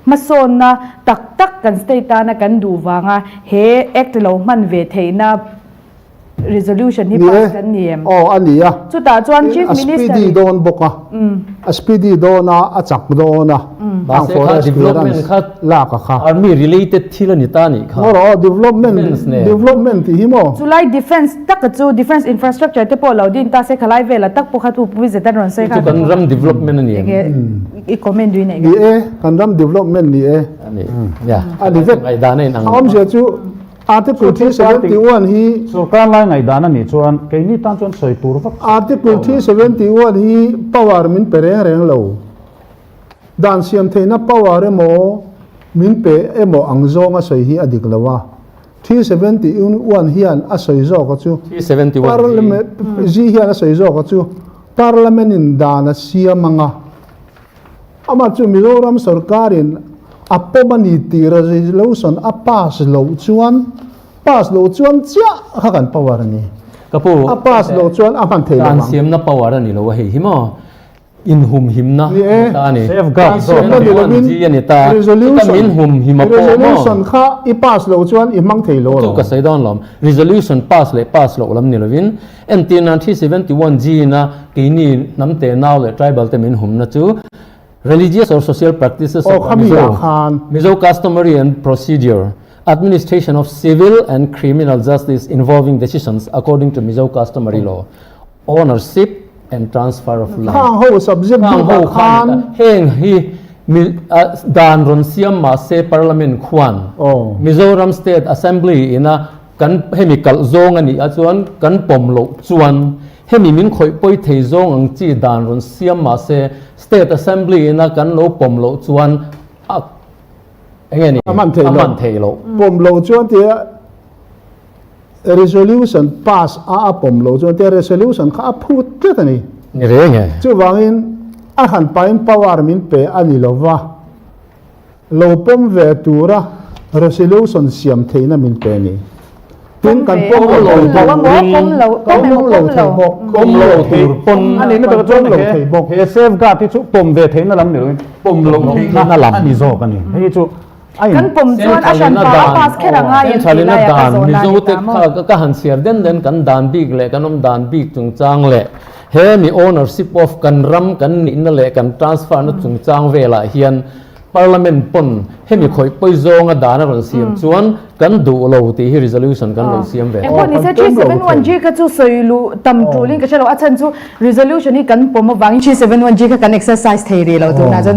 มาโซนนะตักกันสเตตานะกันดูว่าไงเฮเอ็กต์เรามันเวทนะ resolution ที่พักกันเนี่ยอันนี้อ่ะสุดท้ายจวน chief minister speedy โดนบกอ่ะspeedy โดนนะจักโดนนะบาง forest development ค่ะลากค่ะ army related ที่ละนิตานี่ค่ะdevelopment ที่หิมจุไล defense ตักกับจู defense infrastructure ที่พอเราดินตาเซคลายเวลตักพวกเขาถูกวิจิตรรอนเซค่ะกันรำ development นี่อีกคอมเมนต์ด้วยนี่กันรำ development นี่อันนี้อย่าอันนี้ไอ้ด้านนี้นังผมเชื่อจูArticle 71 hi สุรการไล่ไงด้านนี้ชวนแค่นี้ตั้งชวนใส่ตัวฟัก Article 71 hi power มินเปรเร่งเราด้านเสียมเทน่ะ power เอโมมินเปเอโมอังโซงอ่ะใส่hi อดีกแล้วว่า71 hi อันอ่ะใส่โซก็จู71 Parliament จีhi อันอ่ะใส่โซก็จู Parliament อินด้านเสียมังอ่ะอามาจูมิโซรัมสุรการินอัปปมันนี่ตีresolutionอัป pass โลจวนจ้าข้ากันปวารนี่ก็พูอัป pass โลจวนอัปมันเทลการเสียมนับปวารนี่เราว่าเฮ้ยหิมะอินหุมหิมนะตานี่ safeguard เสียมนับปวารนี่ยันนี่ตาอินหุมหิมะ resolution ข้าอี pass โลจวนอีมังเทโลจุกเสียดอนลม resolution pass เลย pass โลลำนี่เราวินเอ็นตีนันที่71 G นะกีนี่น้ำเตนาวเลย tribal เตมินหุมนะจูreligious or social practices of Mizo customary and procedure, administration of civil and criminal justice involving decisions according to Mizo customary law, ownership and transfer of land. ข้างหูsubject ข้างหูข้างเฮงฮีด่านรอนเสียมมาเซ parliament ควัน Mizoram State Assembly นะกันให้มีกัลโซงอันนี้อาจวนกันปมโลจวนให้มีมิ้นคอยป่วยเทโซงอังจีด่านรอนเสียมมาเซ State Assembly นะกันโลปมโลจวนไงนี่มันเทโลปมโลจวนที่ resolution pass ปมโลจวนที่ resolution ข้าพูดเท่านี้นี่เรื่องไงจู่วางินอาหารไปน์ power มินเปอันนี้โลว่าโลปมเวตูระ resolution เสียมเทน่ะมินเปนี่เป็นกันปมโลถือปมอันนี้ไม่เป็นจงเลยเฮเซฟการ์ที่ชุปมเวทนั่นลำหนึ่งปมลงที่นั่นลำมิโซกันนี่ให้ชุกันปมจวนอาชันปาปาสแค่ร่างยันชาลินาดานมิโซเต็กก็หันเสียเด่นกันดานบิกเลยกันอมดานบิกจุงจางเลยเฮมี ownership of กันรำกันนินเลยกัน transfer นั่นจุงจางเวลาเฮียนParliament ปนให้มีคอยไปโจงดานกันเสียมชวนกันดูเราที่ resolution กันเราเสียมเวเอ็งพอนี่เซชี71 G ก็จู่สวยรู้ตำตูลิงก็ใช่เราอาจารย์จู่ resolutionนี่กันผมมาฟังชี71 Gก็กัน exercise theory เราตัวน่าจะ